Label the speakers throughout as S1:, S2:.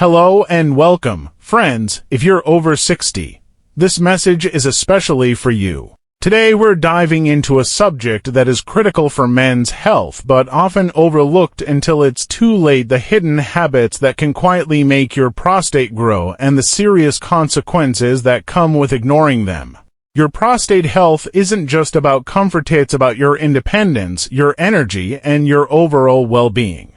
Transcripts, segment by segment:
S1: Hello and welcome, friends, if you're over 60. This message is especially for you. Today we're diving into a subject that is critical for men's health but often overlooked until it's too late: the hidden habits that can quietly make your prostate grow and the serious consequences that come with ignoring them. Your prostate health isn't just about comfort, it's about your independence, your energy, and your overall well-being.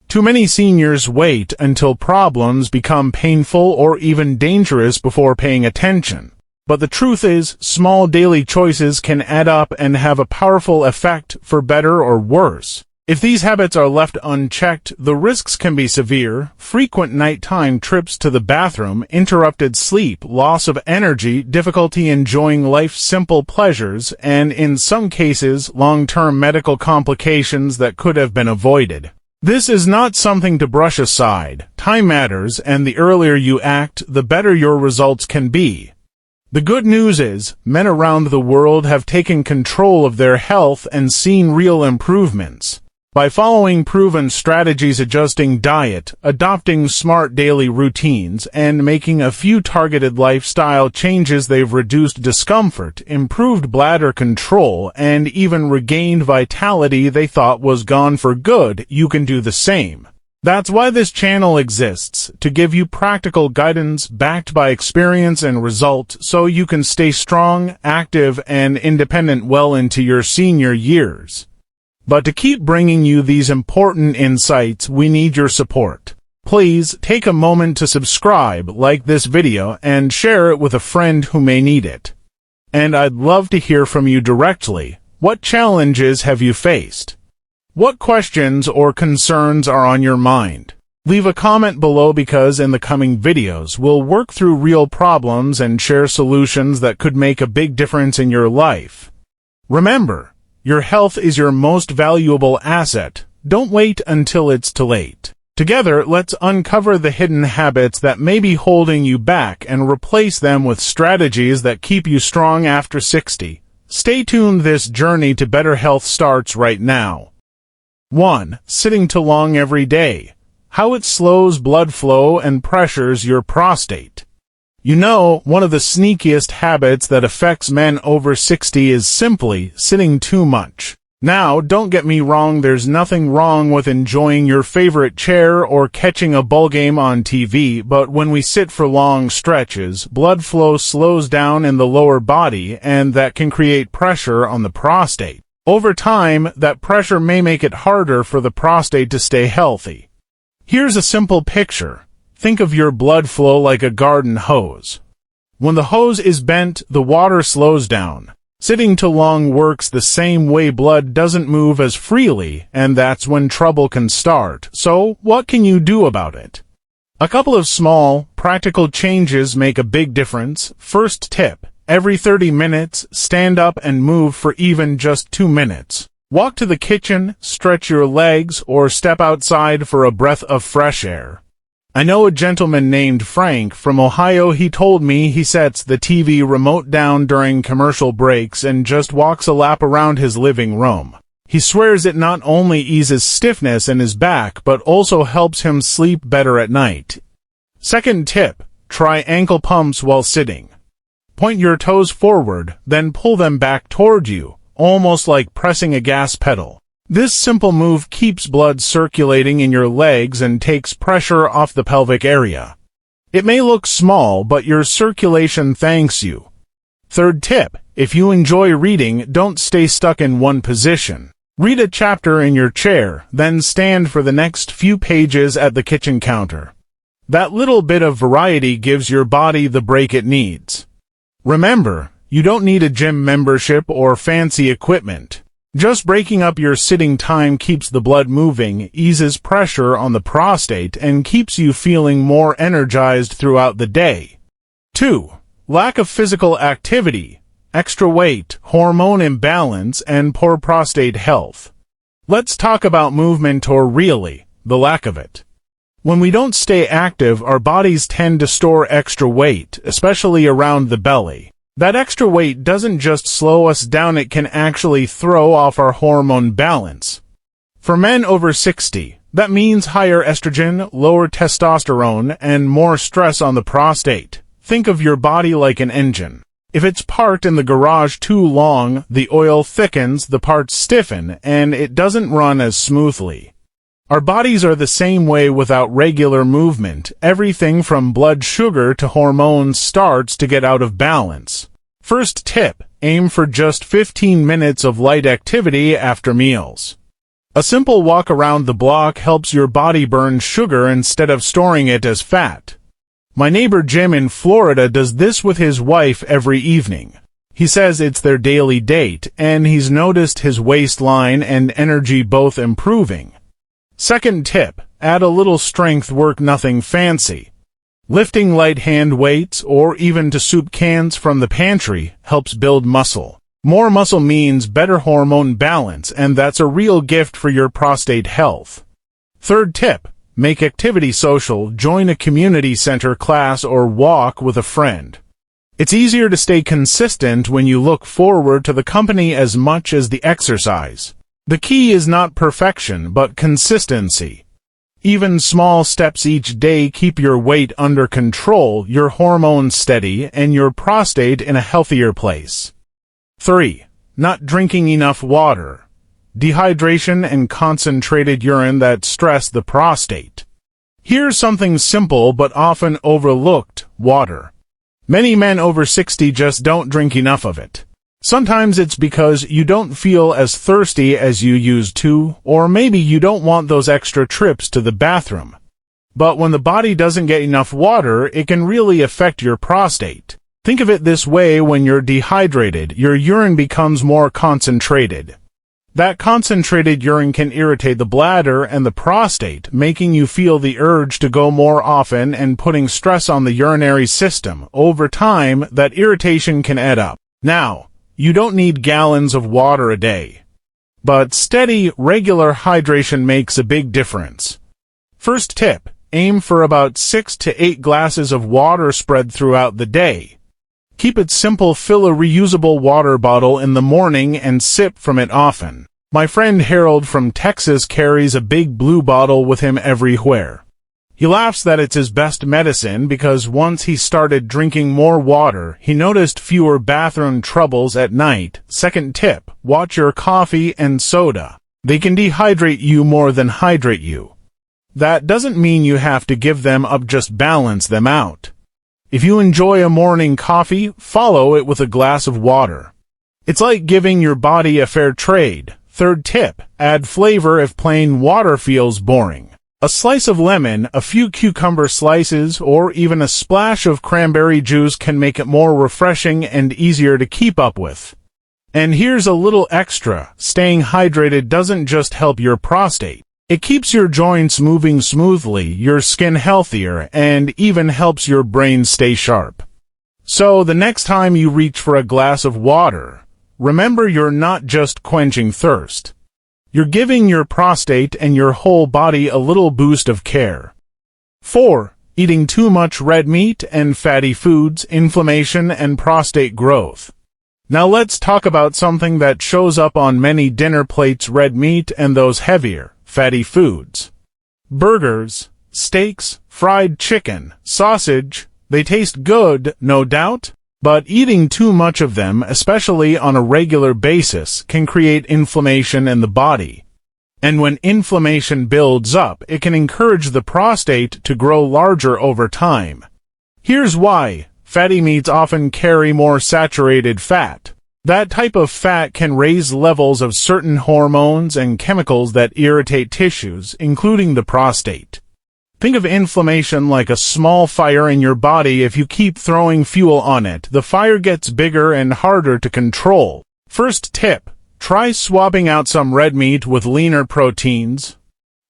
S1: Too many seniors wait until problems become painful or even dangerous before paying attention. But the truth is, small daily choices can add up and have a powerful effect for better or worse. If these habits are left unchecked, the risks can be severe: frequent nighttime trips to the bathroom, interrupted sleep, loss of energy, difficulty enjoying life's simple pleasures, and in some cases, long-term medical complications that could have been avoided. This is not something to brush aside. Time matters, and the earlier you act, the better your results can be. The good news is, men around the world have taken control of their health and seen real improvements. By following proven strategies, adjusting diet, adopting smart daily routines, and making a few targeted lifestyle changes, they've reduced discomfort, improved bladder control, and even regained vitality they thought was gone for good. You can do the same. That's why this channel exists, to give you practical guidance backed by experience and result, so you can stay strong, active, and independent well into your senior years. But to keep bringing you these important insights, we need your support. Please take a moment to subscribe, like this video, and share it with a friend who may need it. And I'd love to hear from you directly. What challenges have you faced? What questions or concerns are on your mind? Leave a comment below, because in the coming videos we'll work through real problems and share solutions that could make a big difference in your life. Remember, your health is your most valuable asset. Don't wait until it's too late. Together, let's uncover the hidden habits that may be holding you back and replace them with strategies that keep you strong after 60. Stay tuned. This journey to better health starts right now. 1. Sitting too long every day. How it slows blood flow and pressures your prostate. You know, one of the sneakiest habits that affects men over 60 is simply sitting too much. Now, don't get me wrong, there's nothing wrong with enjoying your favorite chair or catching a ball game on TV, but when we sit for long stretches, blood flow slows down in the lower body, and that can create pressure on the prostate. Over time, that pressure may make it harder for the prostate to stay healthy. Here's a simple picture. Think of your blood flow like a garden hose. When the hose is bent, the water slows down. Sitting too long works the same way. Blood doesn't move as freely, and that's when trouble can start. So, what can you do about it? A couple of small, practical changes make a big difference. First tip: every 30 minutes, stand up and move for even just 2 minutes. Walk to the kitchen, stretch your legs, or step outside for a breath of fresh air. I know a gentleman named Frank from Ohio. He told me he sets the TV remote down during commercial breaks and just walks a lap around his living room. He swears it not only eases stiffness in his back, but also helps him sleep better at night. Second tip: try ankle pumps while sitting. Point your toes forward, then pull them back toward you, almost like pressing a gas pedal. This simple move keeps blood circulating in your legs and takes pressure off the pelvic area. It may look small, but your circulation thanks you. Third tip: if you enjoy reading, don't stay stuck in one position. Read a chapter in your chair, then stand for the next few pages at the kitchen counter. That little bit of variety gives your body the break it needs. Remember, you don't need a gym membership or fancy equipment. Just breaking up your sitting time keeps the blood moving, eases pressure on the prostate, and keeps you feeling more energized throughout the day. 2. Lack of physical activity, extra weight, hormone imbalance, and poor prostate health. Let's talk about movement, or really, the lack of it. When we don't stay active, our bodies tend to store extra weight, especially around the belly. That extra weight doesn't just slow us down, it can actually throw off our hormone balance. For men over 60, That means higher estrogen, lower testosterone, and more stress on the prostate. Think of your body like an engine. If it's parked in the garage too long, the oil thickens, the parts stiffen, and it doesn't run as smoothly. Our bodies are the same way without regular movement. Everything from blood sugar to hormones starts to get out of balance. First tip, aim for just 15 minutes of light activity after meals. A simple walk around the block helps your body burn sugar instead of storing it as fat. My neighbor Jim in Florida does this with his wife every evening. He says it's their daily date, and he's noticed his waistline and energy both improving. Second tip, add a little strength work, nothing fancy. Lifting light hand weights or even to soup cans from the pantry helps build muscle. More muscle means better hormone balance, and that's a real gift for your prostate health. Third tip, make activity social. Join a community center class or walk with a friend. It's easier to stay consistent when you look forward to the company as much as the exercise. The key is not perfection, but consistency. Even small steps each day keep your weight under control, your hormones steady, and your prostate in a healthier place. 3. Not drinking enough water. Dehydration and concentrated urine that stress the prostate. Here's something simple but often overlooked: water. Many men over 60 just don't drink enough of it. Sometimes it's because you don't feel as thirsty as you used to, or maybe you don't want those extra trips to the bathroom. But when the body doesn't get enough water, it can really affect your prostate. Think of it this way: when you're dehydrated, your urine becomes more concentrated. That concentrated urine can irritate the bladder and the prostate, making you feel the urge to go more often and putting stress on the urinary system. Over time, that irritation can add up. Now, you don't need gallons of water a day, but steady, regular hydration makes a big difference. First tip, aim for about 6 to 8 glasses of water spread throughout the day. Keep it simple: fill a reusable water bottle in the morning and sip from it often. My friend Harold from Texas carries a big blue bottle with him everywhere. He laughs that it's his best medicine because once he started drinking more water, he noticed fewer bathroom troubles at night. Second tip, watch your coffee and soda. They can dehydrate you more than hydrate you. That doesn't mean you have to give them up, just balance them out. If you enjoy a morning coffee, follow it with a glass of water. It's like giving your body a fair trade. Third tip, add flavor if plain water feels boring. A slice of lemon, a few cucumber slices, or even a splash of cranberry juice can make it more refreshing and easier to keep up with. And here's a little extra: staying hydrated doesn't just help your prostate. It keeps your joints moving smoothly, your skin healthier, and even helps your brain stay sharp. So the next time you reach for a glass of water, remember you're not just quenching thirst. You're giving your prostate and your whole body a little boost of care. 4. Eating too much red meat and fatty foods, inflammation and prostate growth. Now let's talk about something that shows up on many dinner plates: red meat and those heavier, fatty foods. Burgers, steaks, fried chicken, sausage, they taste good, no doubt, but eating too much of them, especially on a regular basis, can create inflammation in the body. And when inflammation builds up, it can encourage the prostate to grow larger over time. Here's why: fatty meats often carry more saturated fat. That type of fat can raise levels of certain hormones and chemicals that irritate tissues, including the prostate. Think of inflammation like a small fire in your body. If you keep throwing fuel on it, the fire gets bigger and harder to control. First tip, try swapping out some red meat with leaner proteins.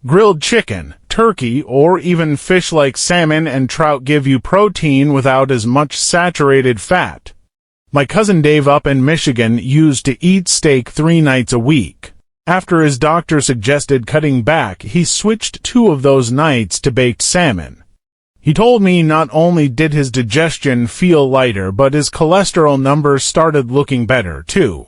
S1: Grilled chicken, turkey, or even fish like salmon and trout give you protein without as much saturated fat. My cousin Dave up in Michigan used to eat steak 3 nights a week. After his doctor suggested cutting back, he switched 2 of those nights to baked salmon. He told me not only did his digestion feel lighter, but his cholesterol numbers started looking better too.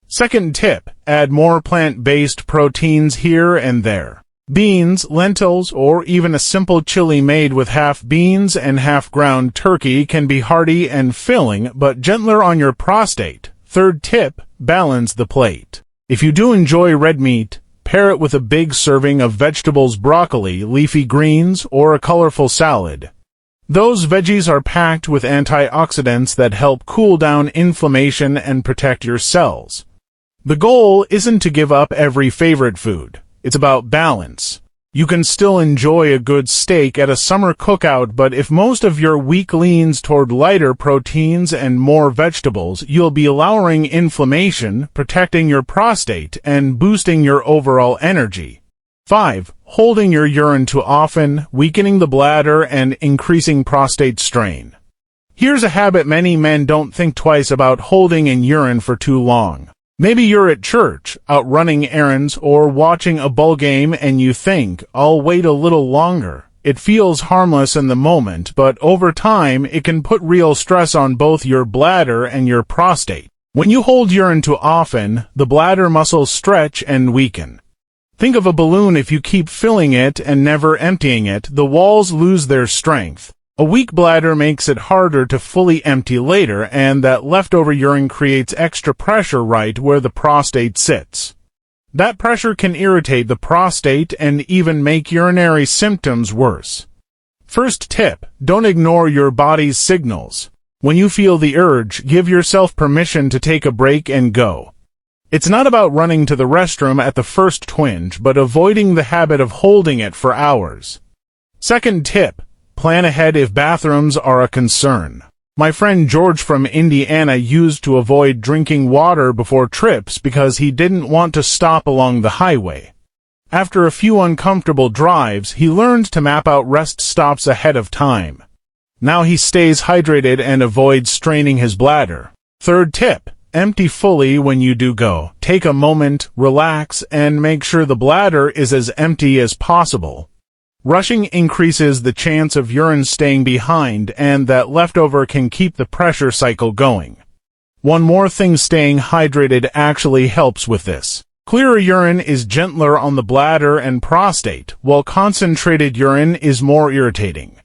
S1: Second tip, add more plant-based proteins here and there. Beans, lentils, or even a simple chili made with half beans and half ground turkey can be hearty and filling, but gentler on your prostate. Third tip, balance the plate. If you do enjoy red meat, pair it with a big serving of vegetables, broccoli, leafy greens, or a colorful salad. Those veggies are packed with antioxidants that help cool down inflammation and protect your cells. The goal isn't to give up every favorite food. It's about balance. You can still enjoy a good steak at a summer cookout, but if most of your week leans toward lighter proteins and more vegetables, you'll be lowering inflammation, protecting your prostate, and boosting your overall energy. 5. Holding your urine too often, weakening the bladder and increasing prostate strain. Here's a habit many men don't think twice about: holding in urine for too long. Maybe you're at church, out running errands, or watching a ball game and you think, "I'll wait a little longer." It feels harmless in the moment, but over time it can put real stress on both your bladder and your prostate. When you hold urine too often, the bladder muscles stretch and weaken. Think of a balloon. If you keep filling it and never emptying it, the walls lose their strength. A weak bladder makes it harder to fully empty later, and that leftover urine creates extra pressure right where the prostate sits. That pressure can irritate the prostate and even make urinary symptoms worse. First tip, don't ignore your body's signals. When you feel the urge, give yourself permission to take a break and go. It's not about running to the restroom at the first twinge, but avoiding the habit of holding it for hours. Second tip, plan ahead if bathrooms are a concern. My friend George from Indiana used to avoid drinking water before trips because he didn't want to stop along the highway. After a few uncomfortable drives, he learned to map out rest stops ahead of time. Now he stays hydrated and avoids straining his bladder. Third tip, empty fully when you do go. Take a moment, relax, and make sure the bladder is as empty as possible. Rushing increases the chance of urine staying behind, and that leftover can keep the pressure cycle going. One more thing, staying hydrated actually helps with this. Clearer urine is gentler on the bladder and prostate, while concentrated urine is more irritating.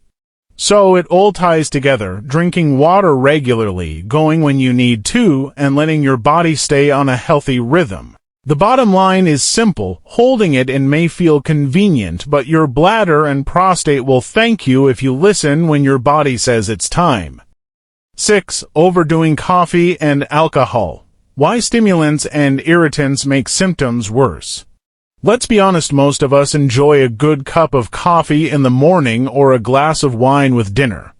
S1: So it all ties together: drinking water regularly, going when you need to, and letting your body stay on a healthy rhythm. The bottom line is simple: holding it in may feel convenient, but your bladder and prostate will thank you if you listen when your body says it's time. 6. Overdoing coffee and alcohol. Why stimulants and irritants make symptoms worse. Let's be honest, most of us enjoy a good cup of coffee in the morning or a glass of wine with dinner.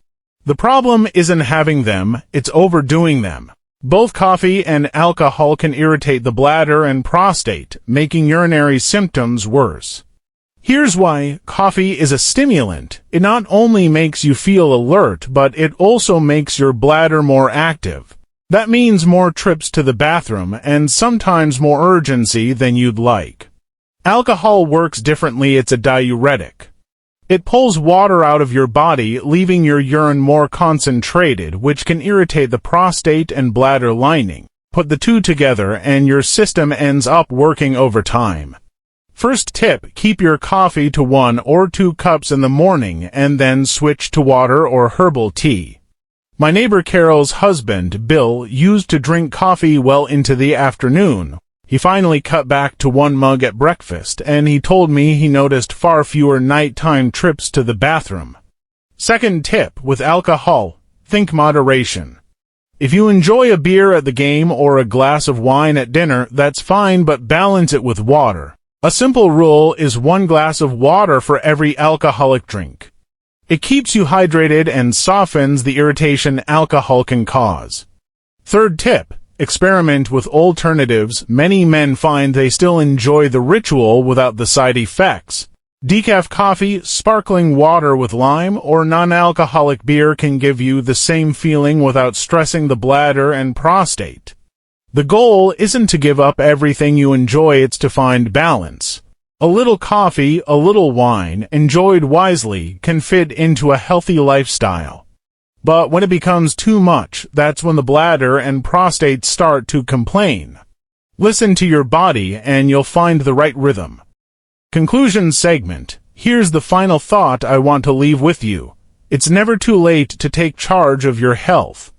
S1: The problem isn't having them, it's overdoing them. Both coffee and alcohol can irritate the bladder and prostate, making urinary symptoms worse. Here's why: coffee is a stimulant. It not only makes you feel alert, but it also makes your bladder more active. That means more trips to the bathroom and sometimes more urgency than you'd like. Alcohol works differently. It's a diuretic. It pulls water out of your body, leaving your urine more concentrated, which can irritate the prostate and bladder lining. Put the two together, and your system ends up working overtime. First tip, keep your coffee to 1 or 2 cups in the morning, and then switch to water or herbal tea. My neighbor Carol's husband, Bill, used to drink coffee well into the afternoon. He finally cut back to 1 mug at breakfast, and he told me he noticed far fewer nighttime trips to the bathroom. Second tip, with alcohol, think moderation. If you enjoy a beer at the game or a glass of wine at dinner, that's fine, but balance it with water. A simple rule is 1 glass of water for every alcoholic drink. It keeps you hydrated and softens the irritation alcohol can cause. Third tip, experiment with alternatives. Many men find they still enjoy the ritual without the side effects. Decaf coffee, sparkling water with lime, or non-alcoholic beer can give you the same feeling without stressing the bladder and prostate. The goal isn't to give up everything you enjoy, it's to find balance. A little coffee, a little wine, enjoyed wisely, can fit into a healthy lifestyle. But when it becomes too much, that's when the bladder and prostate start to complain. Listen to your body and you'll find the right rhythm. Conclusion segment. Here's the final thought I want to leave with you. It's never too late to take charge of your health.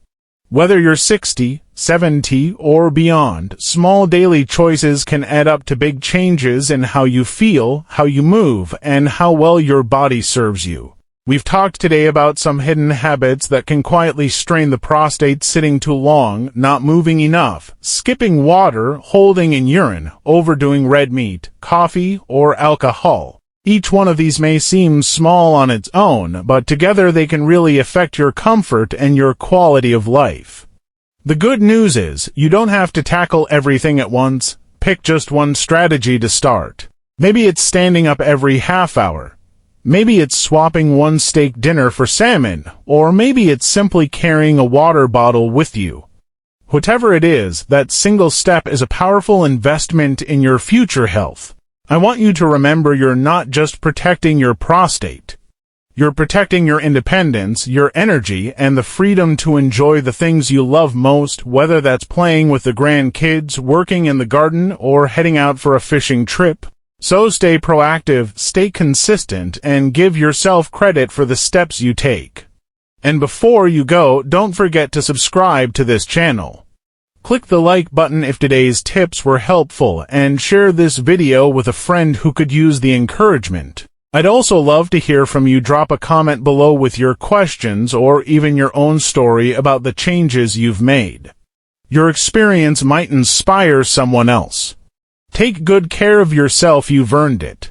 S1: Whether you're 60, 70, or beyond, small daily choices can add up to big changes in how you feel, how you move, and how well your body serves you. We've talked today about some hidden habits that can quietly strain the prostate: sitting too long, not moving enough, skipping water, holding in urine, overdoing red meat, coffee, or alcohol. Each one of these may seem small on its own, but together they can really affect your comfort and your quality of life. The good news is, you don't have to tackle everything at once. Pick just one strategy to start. Maybe it's standing up every half hour. Maybe it's swapping one steak dinner for salmon, or maybe it's simply carrying a water bottle with you. Whatever it is, that single step is a powerful investment in your future health. I want you to remember you're not just protecting your prostate. You're protecting your independence, your energy, and the freedom to enjoy the things you love most, whether that's playing with the grandkids, working in the garden, or heading out for a fishing trip. So stay proactive, stay consistent, and give yourself credit for the steps you take. And before you go, don't forget to subscribe to this channel. Click the like button if today's tips were helpful, and share this video with a friend who could use the encouragement. I'd also love to hear from you. Drop a comment below with your questions or even your own story about the changes you've made. Your experience might inspire someone else. Take good care of yourself, you've earned it.